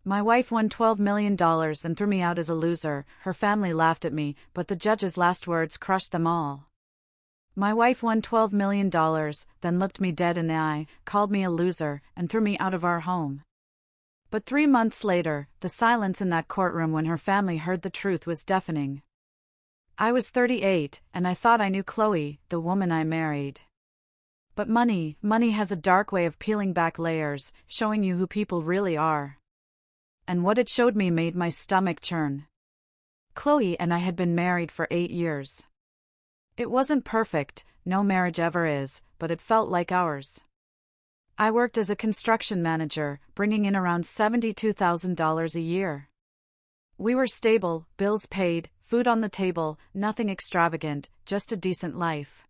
My wife won $12 million and threw me out as a loser. Her family laughed at me, but the judge's last words crushed them all. My wife won $12 million, then looked me dead in the eye, called me a loser, and threw me out of our home. But 3 months later, the silence in that courtroom when her family heard the truth was deafening. I was 38, and I thought I knew Chloe, the woman I married. But money has a dark way of peeling back layers, showing you who people really are. And what it showed me made my stomach churn. Chloe and I had been married for 8 years. It wasn't perfect, no marriage ever is, but it felt like ours. I worked as a construction manager, bringing in around $72,000 a year. We were stable, bills paid, food on the table, nothing extravagant, just a decent life.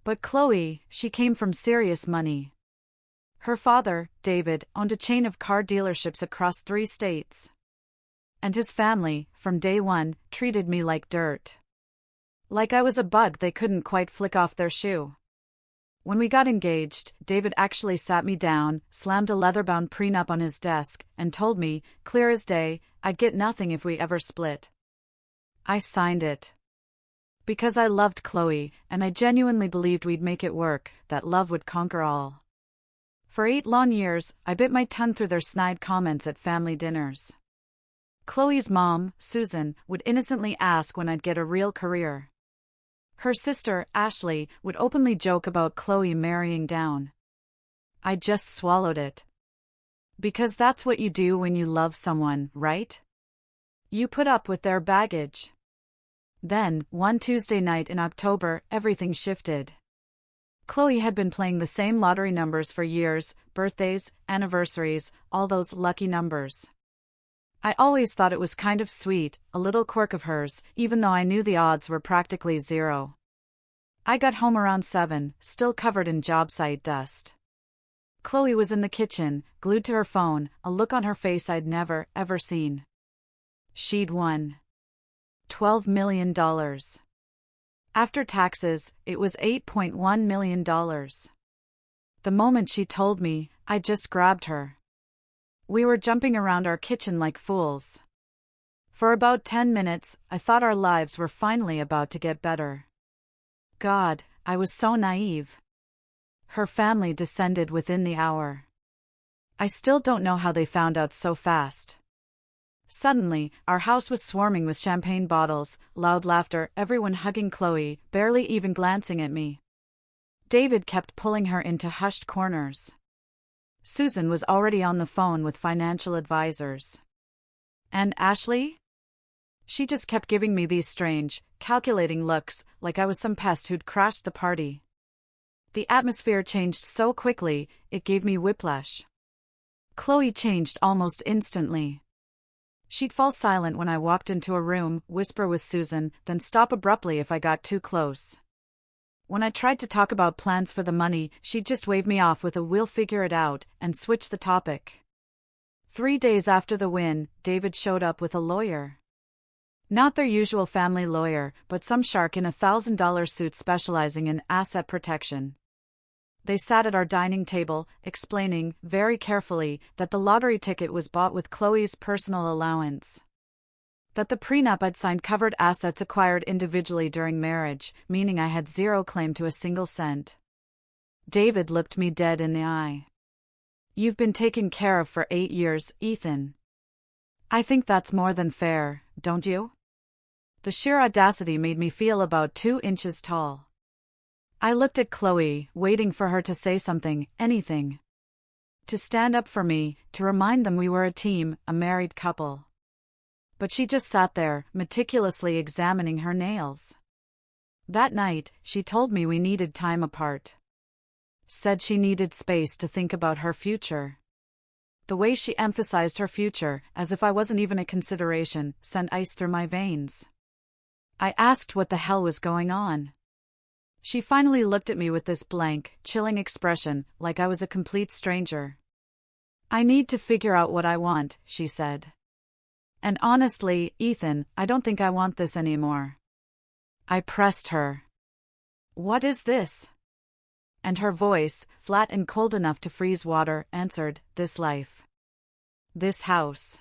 But Chloe, she came from serious money. Her father, David, owned a chain of car dealerships across 3 states. And his family, from day one, treated me like dirt. Like I was a bug they couldn't quite flick off their shoe. When we got engaged, David actually sat me down, slammed a leather-bound prenup on his desk, and told me, clear as day, I'd get nothing if we ever split. I signed it. Because I loved Chloe, and I genuinely believed we'd make it work, that love would conquer all. For 8 long years, I bit my tongue through their snide comments at family dinners. Chloe's mom, Susan, would innocently ask when I'd get a real career. Her sister, Ashley, would openly joke about Chloe marrying down. I just swallowed it. Because that's what you do when you love someone, right? You put up with their baggage. Then, one Tuesday night in October, everything shifted. Chloe had been playing the same lottery numbers for years, birthdays, anniversaries, all those lucky numbers. I always thought it was kind of sweet, a little quirk of hers, even though I knew the odds were practically zero. I got home around 7, still covered in job site dust. Chloe was in the kitchen, glued to her phone, a look on her face I'd never, ever seen. She'd won $12 million. After taxes, it was $8.1 million. The moment she told me, I just grabbed her. We were jumping around our kitchen like fools. For about 10 minutes, I thought our lives were finally about to get better. God, I was so naive. Her family descended within the hour. I still don't know how they found out so fast. Suddenly, our house was swarming with champagne bottles, loud laughter, everyone hugging Chloe, barely even glancing at me. David kept pulling her into hushed corners. Susan was already on the phone with financial advisors. And Ashley? She just kept giving me these strange, calculating looks, like I was some pest who'd crashed the party. The atmosphere changed so quickly, it gave me whiplash. Chloe changed almost instantly. She'd fall silent when I walked into a room, whisper with Susan, then stop abruptly if I got too close. When I tried to talk about plans for the money, she'd just wave me off with a "we'll figure it out," and switch the topic. 3 days after the win, David showed up with a lawyer. Not their usual family lawyer, but some shark in a $1,000 suit specializing in asset protection. They sat at our dining table, explaining, very carefully, that the lottery ticket was bought with Chloe's personal allowance. That the prenup I'd signed covered assets acquired individually during marriage, meaning I had zero claim to a single cent. David looked me dead in the eye. "You've been taken care of for 8 years, Ethan. I think that's more than fair, don't you?" The sheer audacity made me feel about 2 inches tall. I looked at Chloe, waiting for her to say something, anything. To stand up for me, to remind them we were a team, a married couple. But she just sat there, meticulously examining her nails. That night, she told me we needed time apart. Said she needed space to think about her future. The way she emphasized her future, as if I wasn't even a consideration, sent ice through my veins. I asked what the hell was going on. She finally looked at me with this blank, chilling expression, like I was a complete stranger. "I need to figure out what I want," she said. "And honestly, Ethan, I don't think I want this anymore." I pressed her. "What is this?" And her voice, flat and cold enough to freeze water, answered, "This life." This house.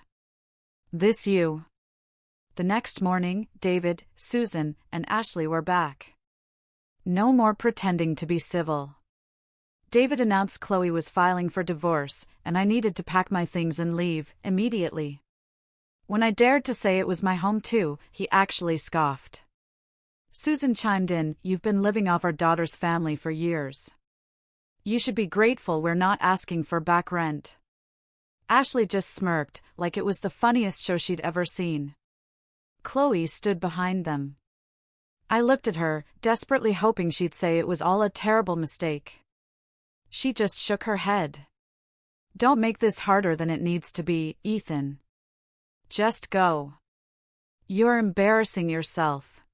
This you. The next morning, David, Susan, and Ashley were back. No more pretending to be civil. David announced Chloe was filing for divorce, and I needed to pack my things and leave, immediately. When I dared to say it was my home too, he actually scoffed. Susan chimed in, "You've been living off our daughter's family for years. You should be grateful we're not asking for back rent." Ashley just smirked, like it was the funniest show she'd ever seen. Chloe stood behind them. I looked at her, desperately hoping she'd say it was all a terrible mistake. She just shook her head. "Don't make this harder than it needs to be, Ethan. Just go. You're embarrassing yourself."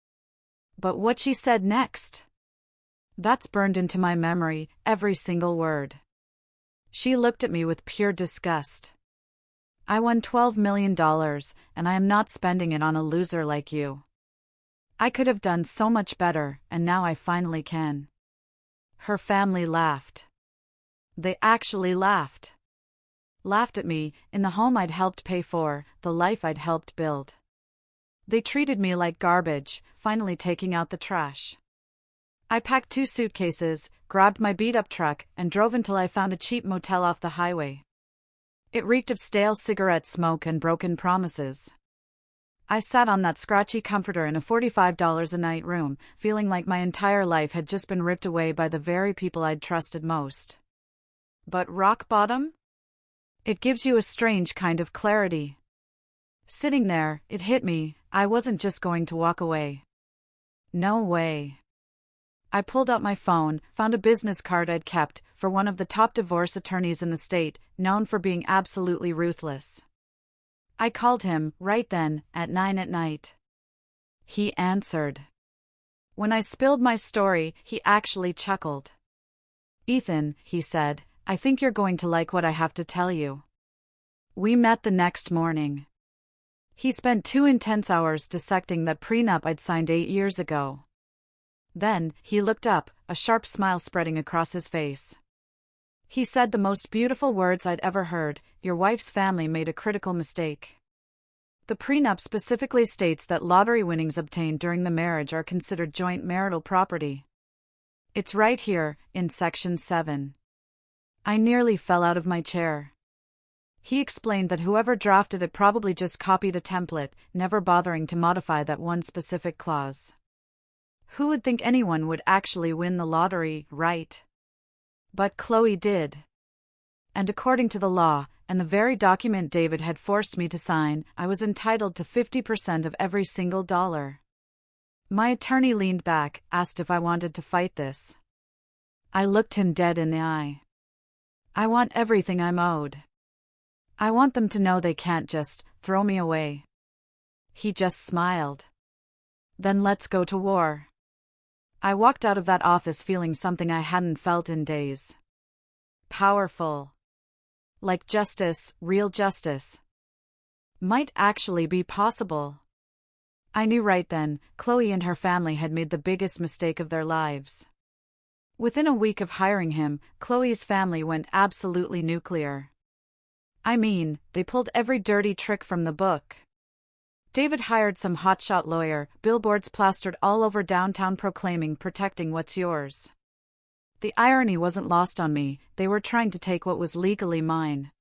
But what she said next? That's burned into my memory, every single word. She looked at me with pure disgust. "I won $12 million, and I am not spending it on a loser like you. I could have done so much better, and now I finally can." Her family laughed. They actually laughed. Laughed at me, in the home I'd helped pay for, the life I'd helped build. They treated me like garbage, finally taking out the trash. I packed 2 suitcases, grabbed my beat-up truck, and drove until I found a cheap motel off the highway. It reeked of stale cigarette smoke and broken promises. I sat on that scratchy comforter in a $45 a night room, feeling like my entire life had just been ripped away by the very people I'd trusted most. But rock bottom? It gives you a strange kind of clarity. Sitting there, it hit me, I wasn't just going to walk away. No way. I pulled out my phone, found a business card I'd kept, for one of the top divorce attorneys in the state, known for being absolutely ruthless. I called him, right then, at 9 at night. He answered. When I spilled my story, he actually chuckled. "Ethan," he said, "I think you're going to like what I have to tell you." We met the next morning. He spent 2 intense hours dissecting that prenup I'd signed 8 years ago. Then, he looked up, a sharp smile spreading across his face. He said the most beautiful words I'd ever heard, "Your wife's family made a critical mistake. The prenup specifically states that lottery winnings obtained during the marriage are considered joint marital property. It's right here, in Section 7. I nearly fell out of my chair. He explained that whoever drafted it probably just copied a template, never bothering to modify that one specific clause. Who would think anyone would actually win the lottery, right? But Chloe did. And according to the law, and the very document David had forced me to sign, I was entitled to 50% of every single dollar. My attorney leaned back, asked if I wanted to fight this. I looked him dead in the eye. I want everything I'm owed. I want them to know they can't just throw me away. He just smiled. Then let's go to war. I walked out of that office feeling something I hadn't felt in days. Powerful. Like justice, real justice, might actually be possible. I knew right then, Chloe and her family had made the biggest mistake of their lives. Within a week of hiring him, Chloe's family went absolutely nuclear. I mean, they pulled every dirty trick from the book. David hired some hotshot lawyer, billboards plastered all over downtown proclaiming "protecting what's yours." The irony wasn't lost on me, they were trying to take what was legally mine.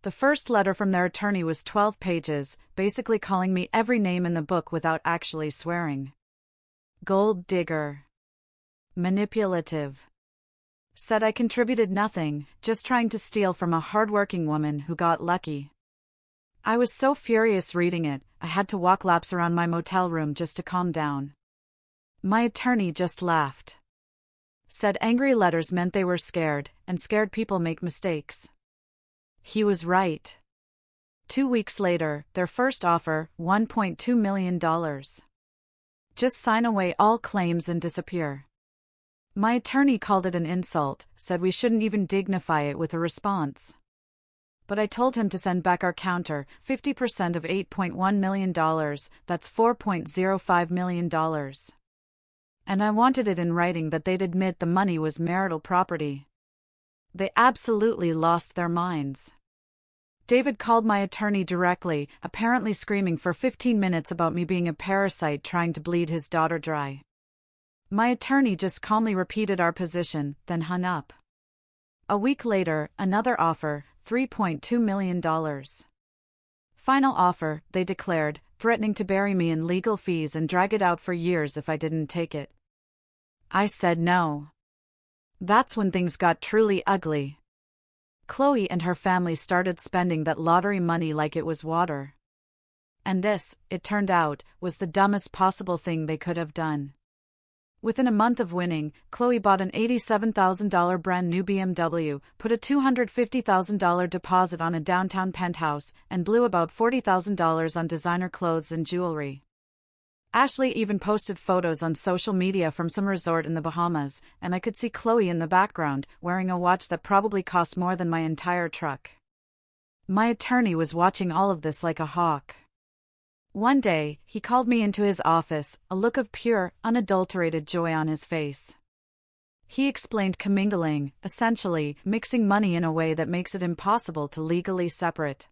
The first letter from their attorney was 12 pages, basically calling me every name in the book without actually swearing. Gold digger. Manipulative. Said I contributed nothing, just trying to steal from a hardworking woman who got lucky. I was so furious reading it, I had to walk laps around my motel room just to calm down. My attorney just laughed. Said angry letters meant they were scared, and scared people make mistakes. He was right. 2 weeks later, their first offer, $1.2 million. Just sign away all claims and disappear. My attorney called it an insult, said we shouldn't even dignify it with a response. But I told him to send back our counter, 50% of $8.1 million, that's $4.05 million. And I wanted it in writing that they'd admit the money was marital property. They absolutely lost their minds. David called my attorney directly, apparently screaming for 15 minutes about me being a parasite trying to bleed his daughter dry. My attorney just calmly repeated our position, then hung up. A week later, another offer, $3.2 million. Final offer, they declared, threatening to bury me in legal fees and drag it out for years if I didn't take it. I said no. That's when things got truly ugly. Chloe and her family started spending that lottery money like it was water. And this, it turned out, was the dumbest possible thing they could have done. Within a month of winning, Chloe bought an $87,000 brand new BMW, put a $250,000 deposit on a downtown penthouse, and blew about $40,000 on designer clothes and jewelry. Ashley even posted photos on social media from some resort in the Bahamas, and I could see Chloe in the background, wearing a watch that probably cost more than my entire truck. My attorney was watching all of this like a hawk. One day, he called me into his office, a look of pure, unadulterated joy on his face. He explained commingling, essentially, mixing money in a way that makes it impossible to legally separate.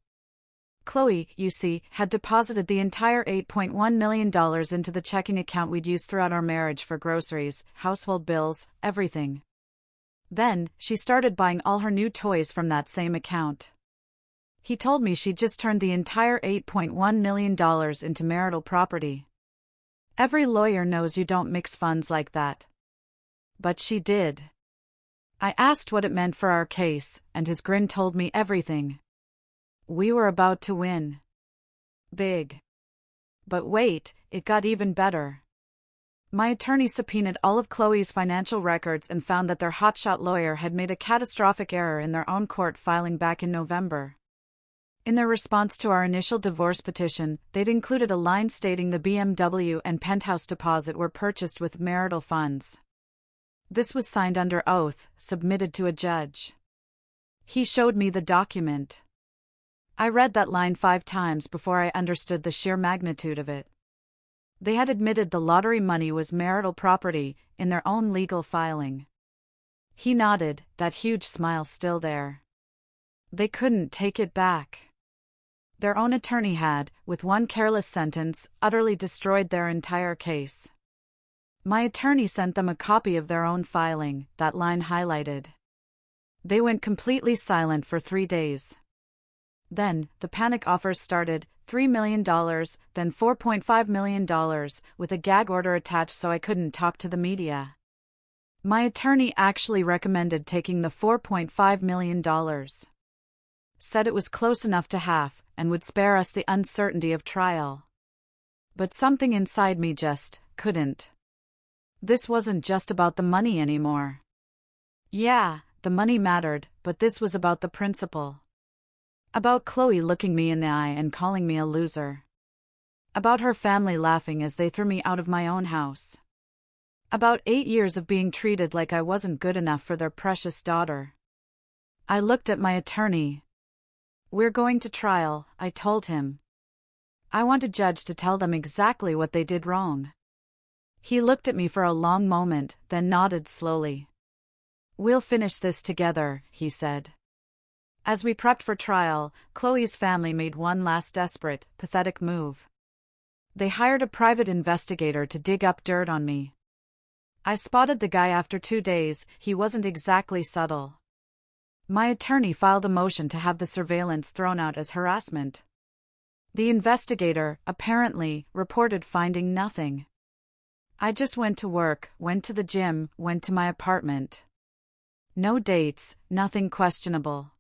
Chloe, you see, had deposited the entire $8.1 million into the checking account we'd used throughout our marriage for groceries, household bills, everything. Then, she started buying all her new toys from that same account. He told me she'd just turned the entire $8.1 million into marital property. Every lawyer knows you don't mix funds like that. But she did. I asked what it meant for our case, and his grin told me everything. We were about to win. Big. But wait, it got even better. My attorney subpoenaed all of Chloe's financial records and found that their hotshot lawyer had made a catastrophic error in their own court filing back in November. In their response to our initial divorce petition, they'd included a line stating the BMW and penthouse deposit were purchased with marital funds. This was signed under oath, submitted to a judge. He showed me the document. I read that line 5 times before I understood the sheer magnitude of it. They had admitted the lottery money was marital property, in their own legal filing. He nodded, that huge smile still there. They couldn't take it back. Their own attorney had, with one careless sentence, utterly destroyed their entire case. My attorney sent them a copy of their own filing, that line highlighted. They went completely silent for 3 days. Then, the panic offers started, $3 million, then $4.5 million, with a gag order attached so I couldn't talk to the media. My attorney actually recommended taking the $4.5 million. Said it was close enough to half, and would spare us the uncertainty of trial. But something inside me just couldn't. This wasn't just about the money anymore. Yeah, the money mattered, but this was about the principle. About Chloe looking me in the eye and calling me a loser. About her family laughing as they threw me out of my own house. About 8 years of being treated like I wasn't good enough for their precious daughter. I looked at my attorney. We're going to trial, I told him. I want a judge to tell them exactly what they did wrong. He looked at me for a long moment, then nodded slowly. We'll finish this together, he said. As we prepped for trial, Chloe's family made one last desperate, pathetic move. They hired a private investigator to dig up dirt on me. I spotted the guy after 2 days. He wasn't exactly subtle. My attorney filed a motion to have the surveillance thrown out as harassment. The investigator, apparently, reported finding nothing. I just went to work, went to the gym, went to my apartment. No dates, nothing questionable.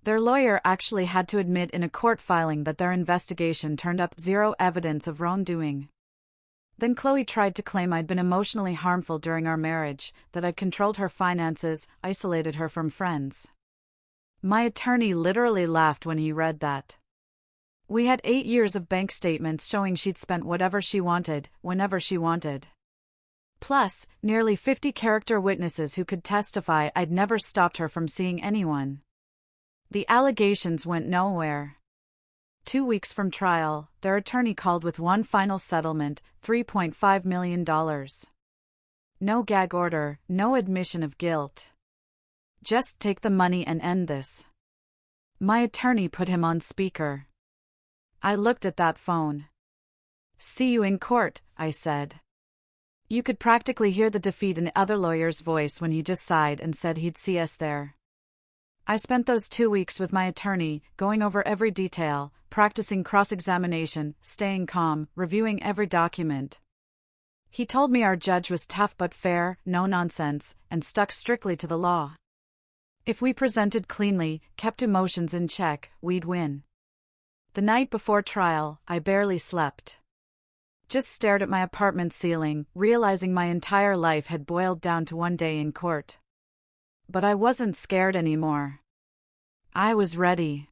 Their lawyer actually had to admit in a court filing that their investigation turned up 0 evidence of wrongdoing. Then Chloe tried to claim I'd been emotionally harmful during our marriage, that I'd controlled her finances, isolated her from friends. My attorney literally laughed when he read that. We had 8 years of bank statements showing she'd spent whatever she wanted, whenever she wanted. Plus, nearly 50 character witnesses who could testify I'd never stopped her from seeing anyone. The allegations went nowhere. 2 weeks from trial, their attorney called with one final settlement, $3.5 million. No gag order, no admission of guilt. Just take the money and end this. My attorney put him on speaker. I looked at that phone. "See you in court," I said. You could practically hear the defeat in the other lawyer's voice when he just sighed and said he'd see us there. I spent those 2 weeks with my attorney, going over every detail, practicing cross-examination, staying calm, reviewing every document. He told me our judge was tough but fair, no nonsense, and stuck strictly to the law. If we presented cleanly, kept emotions in check, we'd win. The night before trial, I barely slept. Just stared at my apartment ceiling, realizing my entire life had boiled down to one day in court. But I wasn't scared anymore. I was ready.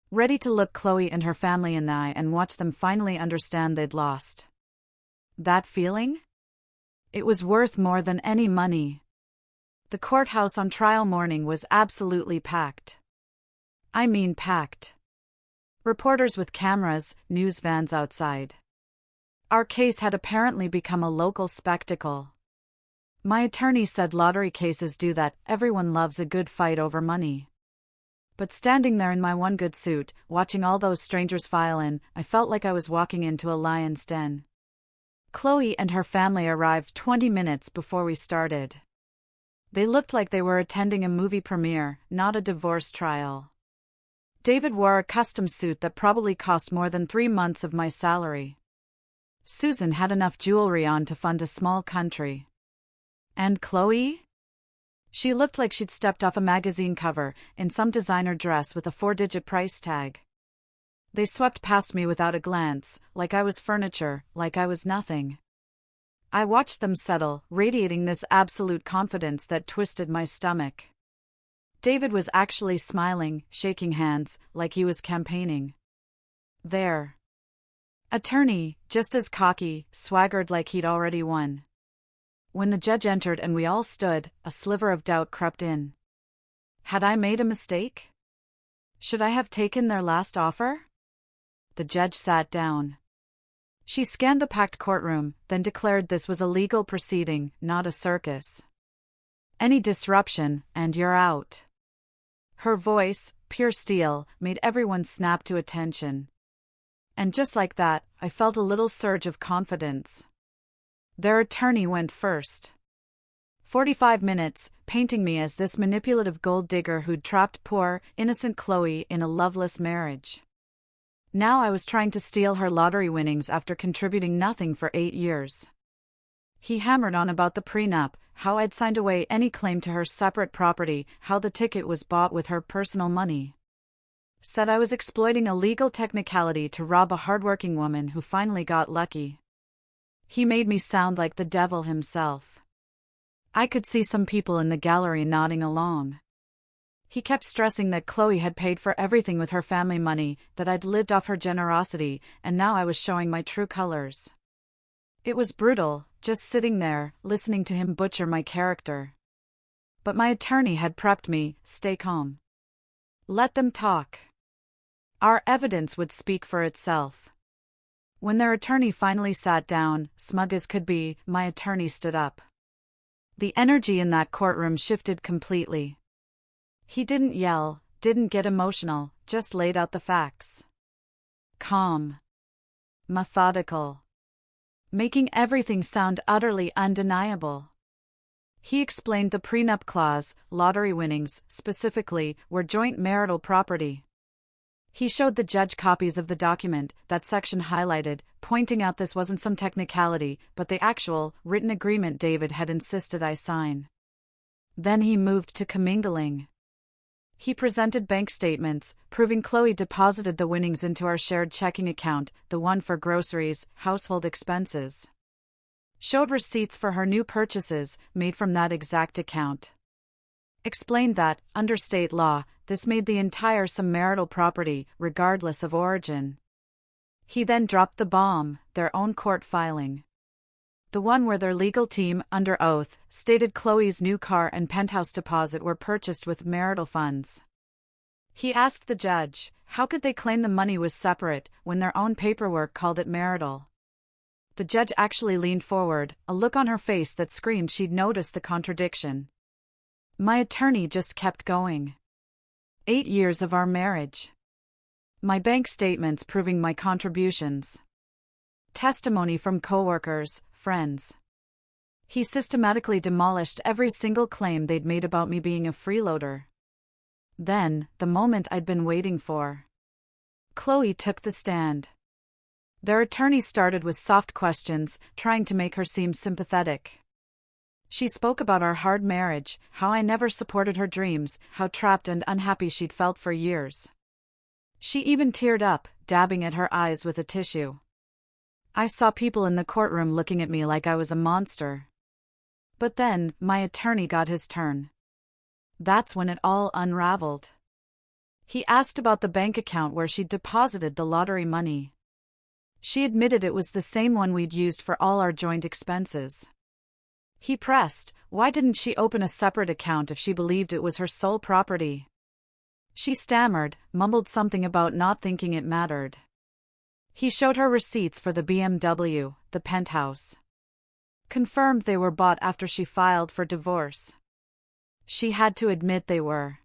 Ready to look Chloe and her family in the eye and watch them finally understand they'd lost. That feeling? It was worth more than any money. The courthouse on trial morning was absolutely packed. I mean packed. Reporters with cameras, news vans outside. Our case had apparently become a local spectacle. My attorney said lottery cases do that, everyone loves a good fight over money. But standing there in my one good suit, watching all those strangers file in, I felt like I was walking into a lion's den. Chloe and her family arrived 20 minutes before we started. They looked like they were attending a movie premiere, not a divorce trial. David wore a custom suit that probably cost more than 3 months of my salary. Susan had enough jewelry on to fund a small country. And Chloe? She looked like she'd stepped off a magazine cover, in some designer dress with a 4-digit price tag. They swept past me without a glance, like I was furniture, like I was nothing. I watched them settle, radiating this absolute confidence that twisted my stomach. David was actually smiling, shaking hands, like he was campaigning. Their attorney, just as cocky, swaggered like he'd already won. When the judge entered and we all stood, a sliver of doubt crept in. Had I made a mistake? Should I have taken their last offer? The judge sat down. She scanned the packed courtroom, then declared this was a legal proceeding, not a circus. Any disruption, and you're out. Her voice, pure steel, made everyone snap to attention. And just like that, I felt a little surge of confidence. Their attorney went first. 45 minutes, painting me as this manipulative gold digger who'd trapped poor, innocent Chloe in a loveless marriage. Now I was trying to steal her lottery winnings after contributing nothing for 8 years. He hammered on about the prenup, how I'd signed away any claim to her separate property, how the ticket was bought with her personal money. Said I was exploiting a legal technicality to rob a hardworking woman who finally got lucky. He made me sound like the devil himself. I could see some people in the gallery nodding along. He kept stressing that Chloe had paid for everything with her family money, that I'd lived off her generosity, and now I was showing my true colors. It was brutal, just sitting there, listening to him butcher my character. But my attorney had prepped me, stay calm. Let them talk. Our evidence would speak for itself. When their attorney finally sat down, smug as could be, my attorney stood up. The energy in that courtroom shifted completely. He didn't yell, didn't get emotional, just laid out the facts. Calm. Methodical. Making everything sound utterly undeniable. He explained the prenup clause, lottery winnings, specifically, were joint marital property. He showed the judge copies of the document, that section highlighted, pointing out this wasn't some technicality, but the actual, written agreement David had insisted I sign. Then he moved to commingling. He presented bank statements, proving Chloe deposited the winnings into our shared checking account, the one for groceries, household expenses. Showed receipts for her new purchases, made from that exact account. Explained that, under state law, this made the entire sum marital property, regardless of origin. He then dropped the bomb, their own court filing. The one where their legal team, under oath, stated Chloe's new car and penthouse deposit were purchased with marital funds. He asked the judge, how could they claim the money was separate, when their own paperwork called it marital? The judge actually leaned forward, a look on her face that screamed she'd noticed the contradiction. My attorney just kept going. 8 years of our marriage. My bank statements proving my contributions. Testimony from coworkers, friends. He systematically demolished every single claim they'd made about me being a freeloader. Then, the moment I'd been waiting for. Chloe took the stand. Their attorney started with soft questions, trying to make her seem sympathetic. She spoke about our hard marriage, how I never supported her dreams, how trapped and unhappy she'd felt for years. She even teared up, dabbing at her eyes with a tissue. I saw people in the courtroom looking at me like I was a monster. But then, my attorney got his turn. That's when it all unraveled. He asked about the bank account where she'd deposited the lottery money. She admitted it was the same one we'd used for all our joint expenses. He pressed, why didn't she open a separate account if she believed it was her sole property? She stammered, mumbled something about not thinking it mattered. He showed her receipts for the BMW, the penthouse. Confirmed they were bought after she filed for divorce. She had to admit they were.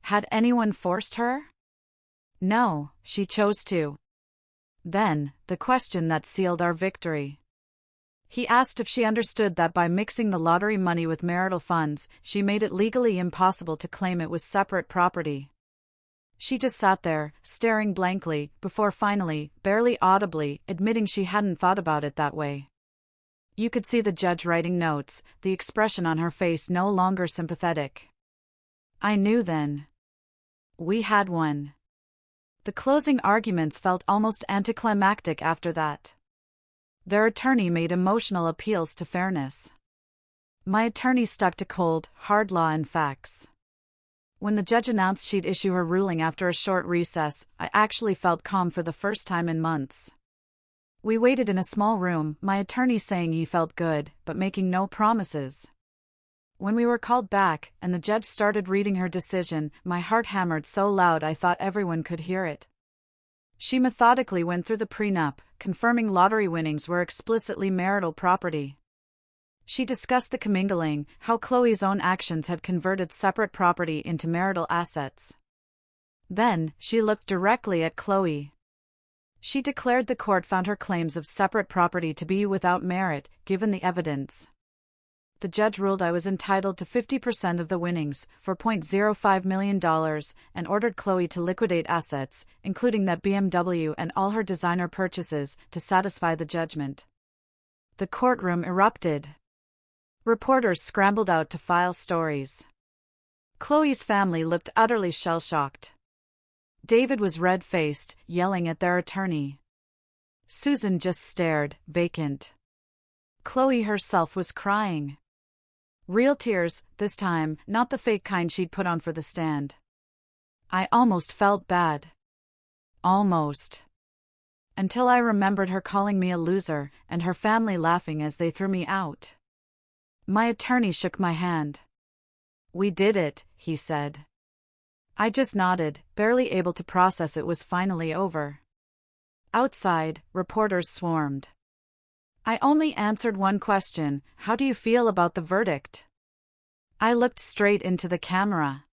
Had anyone forced her? No, she chose to. Then, the question that sealed our victory. He asked if she understood that by mixing the lottery money with marital funds, she made it legally impossible to claim it was separate property. She just sat there, staring blankly, before finally, barely audibly, admitting she hadn't thought about it that way. You could see the judge writing notes, the expression on her face no longer sympathetic. I knew then. We had won. The closing arguments felt almost anticlimactic after that. Their attorney made emotional appeals to fairness. My attorney stuck to cold, hard law and facts. When the judge announced she'd issue her ruling after a short recess, I actually felt calm for the first time in months. We waited in a small room, my attorney saying he felt good, but making no promises. When we were called back, and the judge started reading her decision, my heart hammered so loud I thought everyone could hear it. She methodically went through the prenup, confirming lottery winnings were explicitly marital property. She discussed the commingling, how Chloe's own actions had converted separate property into marital assets. Then, she looked directly at Chloe. She declared the court found her claims of separate property to be without merit, given the evidence. The judge ruled I was entitled to 50% of the winnings, for $0.05 million, and ordered Chloe to liquidate assets, including that BMW and all her designer purchases, to satisfy the judgment. The courtroom erupted. Reporters scrambled out to file stories. Chloe's family looked utterly shell-shocked. David was red-faced, yelling at their attorney. Susan just stared, vacant. Chloe herself was crying. Real tears, this time, not the fake kind she'd put on for the stand. I almost felt bad. Almost. Until I remembered her calling me a loser, and her family laughing as they threw me out. My attorney shook my hand. We did it, he said. I just nodded, barely able to process it was finally over. Outside, reporters swarmed. I only answered one question, how do you feel about the verdict? I looked straight into the camera.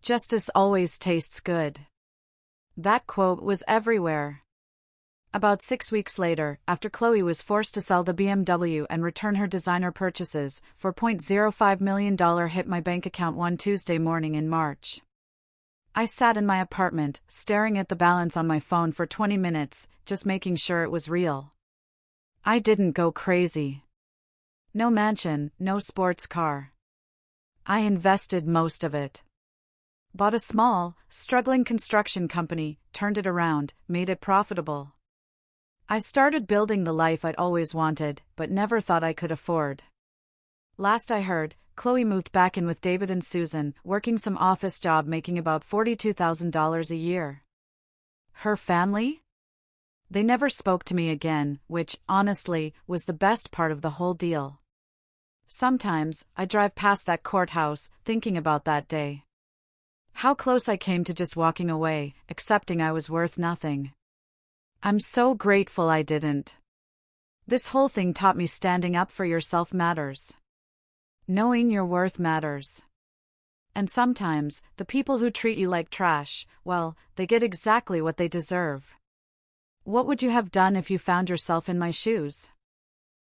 Justice always tastes good. That quote was everywhere. About 6 weeks later, after Chloe was forced to sell the BMW and return her designer purchases, $4.05 million hit my bank account one Tuesday morning in March. I sat in my apartment, staring at the balance on my phone for 20 minutes, just making sure it was real. I didn't go crazy. No mansion, no sports car. I invested most of it. Bought a small, struggling construction company, turned it around, made it profitable. I started building the life I'd always wanted, but never thought I could afford. Last I heard, Chloe moved back in with David and Susan, working some office job making about $42,000 a year. Her family? They never spoke to me again, which, honestly, was the best part of the whole deal. Sometimes, I drive past that courthouse, thinking about that day. How close I came to just walking away, accepting I was worth nothing. I'm so grateful I didn't. This whole thing taught me standing up for yourself matters. Knowing your worth matters. And sometimes, the people who treat you like trash, well, they get exactly what they deserve. What would you have done if you found yourself in my shoes?